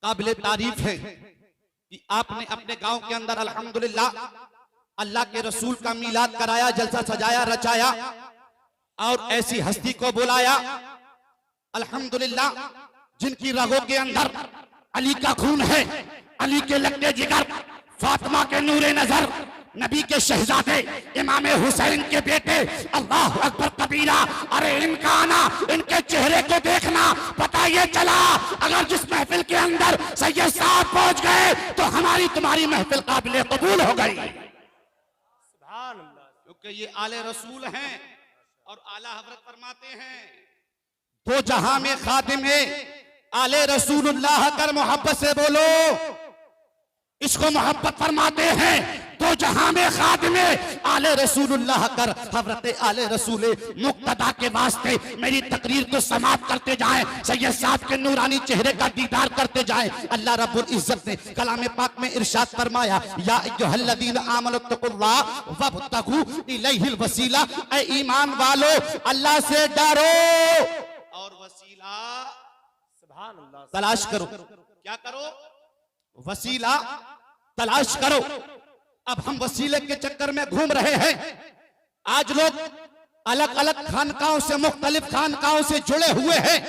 काबिल तारीफ है कि आपने अपने गांव के अंदर अल्हम्दुलिल्लाह अल्लाह के रसूल का मीलाद कराया, जलसा सजाया रचाया और ऐसी हस्ती को बुलाया अल्हम्दुलिल्लाह जिनकी रगों के अंदर अली का खून है, अली के लकड़े जिगर, फातिमा के नूरे नजर, नबी के शहजादे इमाम हुसैन के बेटे, अल्लाह अकबर कबीरा। अरे इनका आना, इनके चेहरे को देखना, पता ये चला अगर जिस महफिल के अंदर सैयद साहब पहुंच गए तो हमारी तुम्हारी महफिल काबिल कबूल हो गई। सुभान अल्लाह। क्योंकि ये आले रसूल हैं और आला हजरत फरमाते हैं दो जहां में खातिम है, आले रसूलुल्लाह कर मोहब्बत से बोलो। इसको मोहब्बत फरमाते हैं दो जहां में खातिम है, आले रसूलुल्लाह कर। हजरत आले रसूल मुक्तदा के वास्ते मेरी तकरीर को समाप्त करते जाएं, सैयद साहब के नूरानी चेहरे का दीदार करते जाएं। अल्लाह रब्बुल इज्जत ने कलाम पाक में इरशाद फरमाया, या अय्युहल्लज़ीना आमनु तक़ुल्लाह वब्तगू इलैहिल वसीला। ऐ ईमान वालो अल्लाह से डरो और वसीला सुभान अल्लाह तलाश करो। क्या करो? वसीला तलाश करो। अब हम वसीले के चक्कर में घूम रहे हैं। आज लोग अलग अलग खानकाओं से, मुख्तलिफ खानकाओं से जुड़े हुए हैं।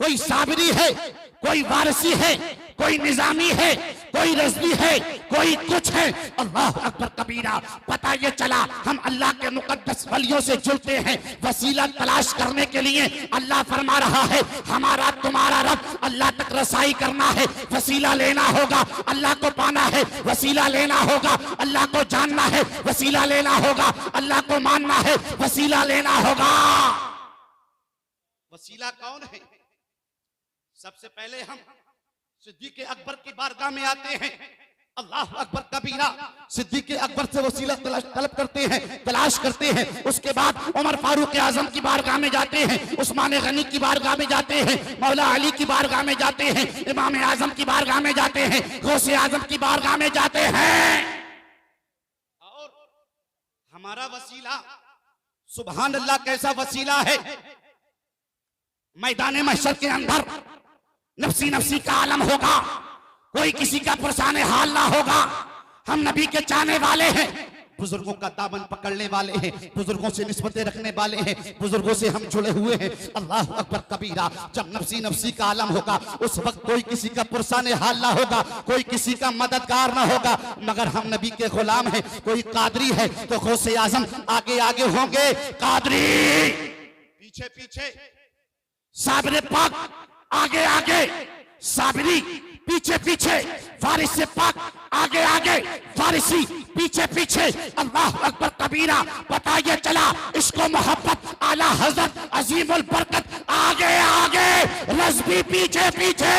कोई साबरी है, कोई वारसी है, कोई निजामी है, कोई रज़वी है, कोई कुछ है। अल्लाह अकबर कबीरा। पता ये चला हम अल्लाह के मुकद्दस वलियों से जुड़ते हैं वसीला तलाश करने के लिए। अल्लाह फरमा रहा है हमारा तुम्हारा रब अल्लाह तक रसाई करना है, वसीला लेना होगा। अल्लाह को पाना है, वसीला लेना होगा। अल्लाह को जानना है, वसीला लेना होगा। अल्लाह को मानना है, वसीला लेना होगा। वसीला कौन है? सबसे पहले हम सिद्दीक़ अकबर की बारगाह में आते हैं। अल्लाह अकबर कबीरा। सिद्दीक़ अकबर से वसीला तलब करते हैं, तलाश करते हैं। उसके बाद उमर फारूक आजम की बारगाह में जाते हैं, उस्मान गनी की बारगाह में जाते हैं, मौला अली की बारगाह में जाते हैं, इमाम आजम की बारगाह में जाते हैं, गौसे आजम की बारगाह में जाते हैं। और हमारा वसीला सुभान अल्लाह कैसा वसीला है। मैदान महशर के अंदर नफसी नफसी का आलम होगा, कोई किसी का पुरसाने हाल ना होगा। हम नबी के चाहने वाले हैं, बुजुर्गों का दामन पकड़ने वाले हैं, बुजुर्गों से निस्बतें रखने वाले हैं, बुजुर्गों से हम जुड़े हुए हैं। अल्लाह अकबर कबीरा। जब नफसी नफसी का आलम होगा उस वक्त कोई किसी का पुरसाने हाल ना होगा, कोई किसी का मददगार ना होगा, मगर हम नबी के गुलाम हैं। कोई कादरी है तो गौसे आजम आगे आगे होंगे, कादरी पीछे पीछे, साबिर पाक आगे आगे, साबिरी पीछे पीछे, वारिस पाक आगे आगे, वारिसी पीछे पीछे। अल्लाह अकबर कबीरा। पता ये चला इसको मोहब्बत आला हजरत अजीमुल बरकत आगे आगे, रज़वी पीछे पीछे।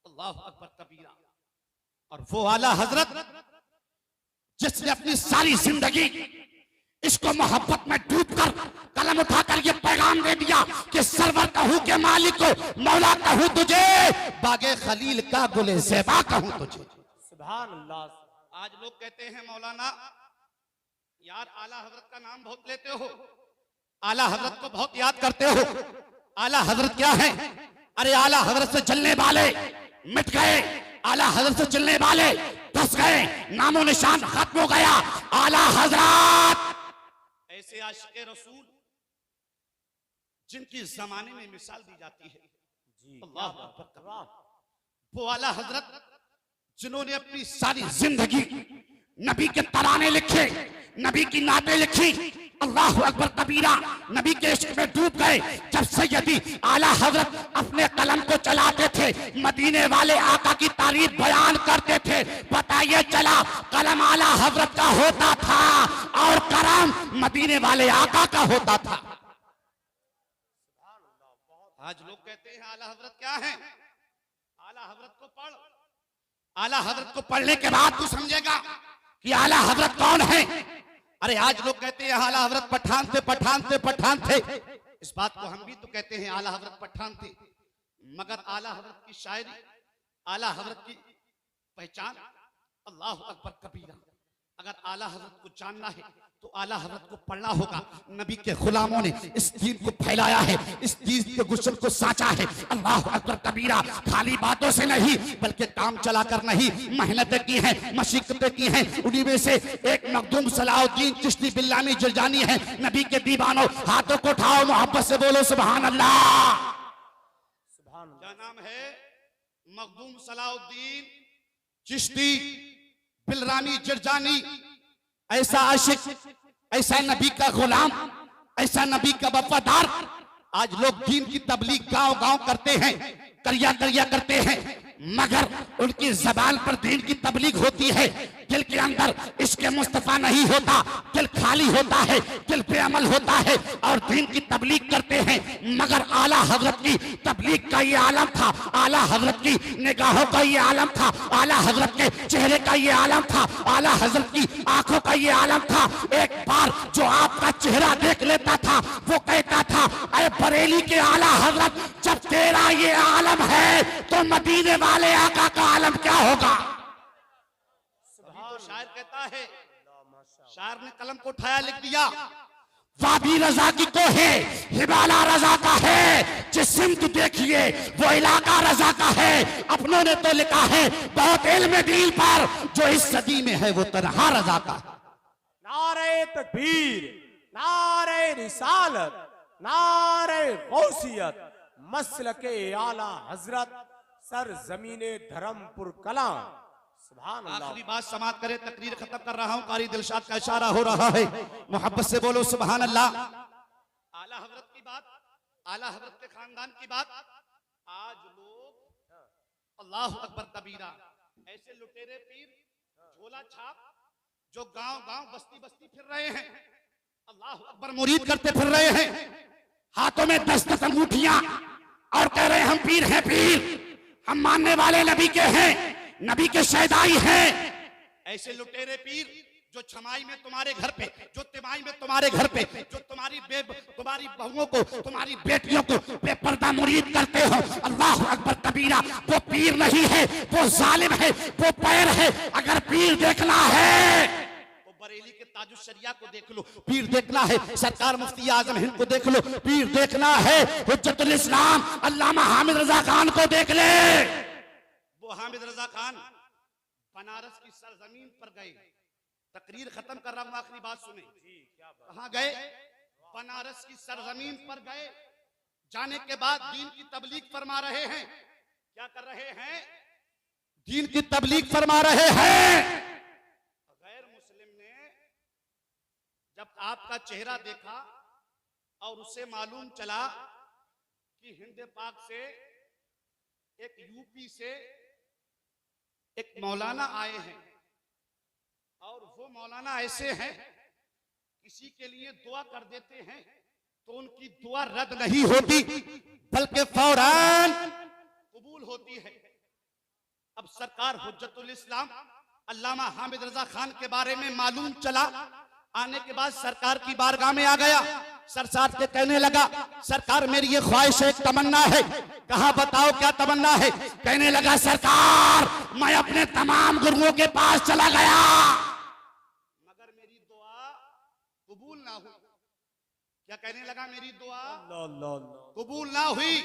अल्लाह अकबर कबीरा। और वो आला हजरत जिसने अपनी सारी जिंदगी इसको मोहब्बत में डूबकर कलम उठाकर ये पैगाम दे दिया कि सरवर कहूं के मालिक को, मौला कहूं तुझे, बागे खलील का गुले ज़ेबा कहूं तुझे। सुभान अल्लाह। आज लोग कहते हैं मौलाना यार आला हजरत का नाम बहुत लेते हो, आला हजरत को बहुत याद करते हो। आला हजरत क्या है? अरे आला हजरत से चलने वाले मिट गए, आला हजरत से चलने वाले धस गए, नामो निशान खत्म हो गया। आला हजरत ऐसे आशिक़े रसूल जिनकी जमाने में मिसाल दी जाती है जी। अल्लाह अकबर। वो आला हजरत जिन्होंने अपनी सारी जिंदगी नबी के तराने लिखे, नबी की नाते लिखी। अल्लाह अकबर कबीरा। नबी के इश्क में डूब गए। जब सैयदी आला हजरत अपने कलम को चलाते थे, मदीने वाले आका की तारीफ बयान करते थे। पता ये चला कलम आला हजरत का होता था और करम मदीने वाले आका का होता था। आज लोग कहते हैं आला हजरत क्या है? आला हजरत को पढ़, आला हजरत को पढ़ने के बाद तू समझेगा कि आला हजरत कौन है। अरे आज लोग कहते हैं आला हजरत पठान थे, पठान थे, पठान थे। इस बात को हम भी तो कहते हैं आला हजरत पठान थे, मगर आला हजरत की शायरी, आला हजरत की पहचान, अल्लाह अकबर कबीरा। अगर आला हजरत को जानना है तो आला हज़रत को पढ़ना होगा। नबी के गुलामों ने इस दीन को फैलाया है, इस दीन के गुस्ल को साचा है। अल्लाह अकबर कबीरा। खाली बातों से नहीं बल्कि काम चला कर नहीं, मेहनतें की हैं, मशक्कतें की हैं। उन्हीं में से एक मखदूम सलाहुद्दीन चिश्ती बिल्लानी जरजानी है। नबी के दीवानों, हाथों को उठाओ, मोहब्बत से बोलो सुभान अल्लाह। क्या नाम है? मखदूम सलाहुद्दीन चिश्ती बिल्लानी जरजानी। ऐसा आशिक, ऐसा नबी का गुलाम, ऐसा नबी का वफादार। आज लोग दीन की तबलीग गांव गांव करते हैं, करिया करिया करते हैं, मगर उनकी जबान पर दीन की तबलीग होती है, दिल के अंदर इश्क मुस्तफा नहीं होता, दिल खाली होता है, दिल पे अमल होता है और दीन की तबलीग करते हैं। मगर आला हजरत की तबलीग का ये आलम था, आला हजरत की निगाहों का ये आलम था, आला हजरत के चेहरे का ये आलम था, आला हजरत की आंखों का ये आलम था। एक बार जो आपका चेहरा देख लेता था वो कहता था, अरे बरेली के आला हजरत, जब तेरा ये आलम है तो मदीने वाले आका का आलम क्या होगा। तो शायर कहता है, शायर ने कलम को उठाया, लिख दिया, वादी रजा की को है, हिमालय रजा का है, जिस सिमत देखिए वो इलाका रजा का है। अपनों ने तो लिखा है बहुत इल्म दीन पर, जो इस सदी में है वो तन्हा रजा का। नारे तकबीर, नारे रिसालत, नारे गौसियत, मसलके आला हजरत, सर जमीने धर्मपुर कलां। आखिरी बात समाप्त करें, तकरीर खत्म कर रहा हूं। कारी दिलशाद का इशारा हो रहा है, मोहब्बत से बोलो सुभान अल्लाह। आला हजरत की बात, आला हजरत के खानदान की बात। आज लोग अल्लाह अकबर कबीरा, ऐसे लुटेरे पीर झोला छाप जो गांव गांव बस्ती बस्ती फिर रहे हैं, अल्लाह अकबर मुरीद करते फिर रहे हैं, हाथों में 10-10 अंगूठियां और कह रहे हैं हम पीर हैं, पीर हम मानने वाले नबी के हैं, नबी के शहदाई हैं। ऐसे लुटेरे पीर जो छमाई में तुम्हारे घर पे, जो तिमाही में तुम्हारे घर पे, जो तुम्हारी बहुओं को, तुम्हारी बेटियों को बेपर्दा मुरीद करते हो, अल्लाह अकबर कबीरा, वो पीर नहीं है, वो जालिम है, वो पैर है। अगर पीर देखना है तो बरेली के ताजुश शरिया को देख लो, पीर देखना है सरकार मुफ्ती आजम हिंद को देख लो, पीर देखना है हुज्जतुल इस्लाम अल्लामा हामिद रजा खान को देख ले। वो हामिद रजा खान बनारस की सरजमीन पर गए, तकरीर खत्म कर रहा हूं, आखिरी बात सुने। कहां गए? बनारस की सरजमीन पर गए। जाने के बाद दीन की तबलीग फरमा रहे हैं। क्या कर रहे हैं? दीन की तबलीग फरमा रहे हैं। गैर मुस्लिम ने जब आपका चेहरा देखा और उससे मालूम चला कि हिंद पाक से, एक यूपी से एक मौलाना आए हैं और वो मौलाना ऐसे हैं, किसी के लिए दुआ कर देते हैं तो उनकी दुआ रद्द नहीं होती बल्कि फौरन कबूल होती है। अब सरकार हुज्जतुल इस्लाम अल्लामा हामिद रजा खान के बारे में मालूम चला, आने के बाद सरकार की बारगाह में आ गया। सरकार से कहने लगा, सरकार मेरी ये ख्वाहिश है, एक तमन्ना है। कहा बताओ क्या तमन्ना है? कहने लगा सरकार मैं अपने तमाम गुरुओं के पास चला गया मगर मेरी दुआ कबूल ना हुई। क्या कहने लगा? मेरी दुआ कबूल ना हुई।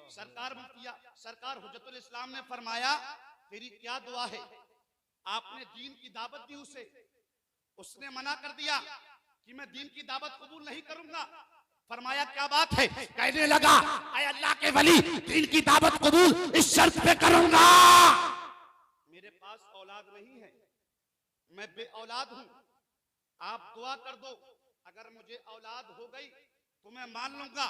सरकार हुज्जतुल इस्लाम ने फरमाया तेरी क्या दुआ है? आपने दीन की दावत दी उसे, उसने मना कर दिया कि मैं दीन की दावत कबूल नहीं करूंगा। फरमाया क्या बात है? कहने लगा ऐ अल्लाह के वली, दीन की दावत कबूल इस शर्त पे करूंगा, मेरे पास औलाद नहीं है, मैं बे औलाद हूं, आप दुआ कर दो, अगर मुझे औलाद हो गई तो मैं मान लूंगा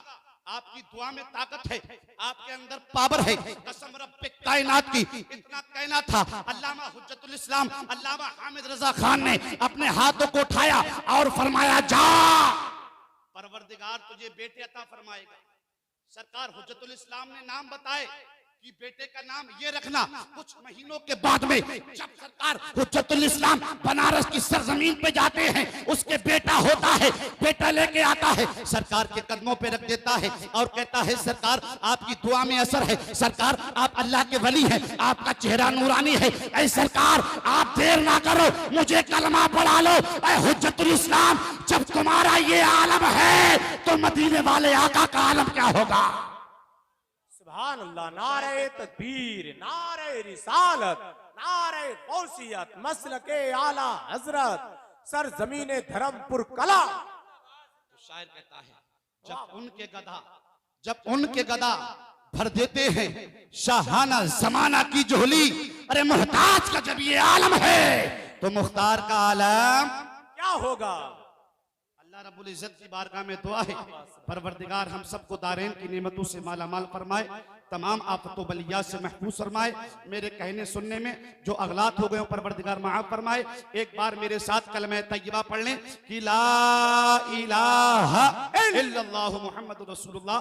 आपकी दुआ में ताकत है, आपके अंदर पावर है। कसम रब्बे कायनात की, इतना कहना था। अल्लामा हुज्जतुल इस्लाम अल्लामा हामिद रजा खान ने अपने हाथों को उठाया और फरमाया जा परवरदिगार तुझे बेटे अता फरमाएगा। सरकार हुज्जतुल इस्लाम ने नाम बताए कि बेटे का नाम ये रखना। कुछ महीनों के बाद में जब सरकार हुज्जतुल इस्लाम बनारस की सरजमीन पे जाते हैं, उसके बेटा होता है, बेटा लेके आता है, सरकार के कदमों पे रख देता है और कहता है सरकार आपकी दुआ में असर है, सरकार आप अल्लाह के वली हैं, आपका चेहरा नूरानी है, ऐ सरकार आप देर ना करो, मुझे कलमा पढ़ा लो। ऐ हुज्जतुल इस्लाम, जब तुम्हारा ये आलम है तो मदीने वाले आका का आलम क्या होगा? सुभान अल्लाह। नारे तकबीर, नारे रिसालत, नारे गौसियत, मसलके आला हजरत, सर जमीने धर्मपुर कला। तो शायर कहता है जब उनके गदा भर देते हैं शाहाना जमाना की जोली, अरे मुहताज का जब ये आलम है तो मुख्तार का आलम क्या होगा? अल्लाह रब्बुल इज्जत की बारगाह में दुआ है, परवरदिगार हम सबको दारैन की नेमतों से माला माल फरमाए, तमाम आफतों बलियात से महफूज फरमाए। मेरे कहने सुनने में जो अगलात हो गए हो परवरदिगार माफ फरमाए। एक बार मेरे साथ कलमा तय्यबा पढ़ लें कि ला इलाहा इल्लल्लाहु मुहम्मदुर रसूलुल्लाह।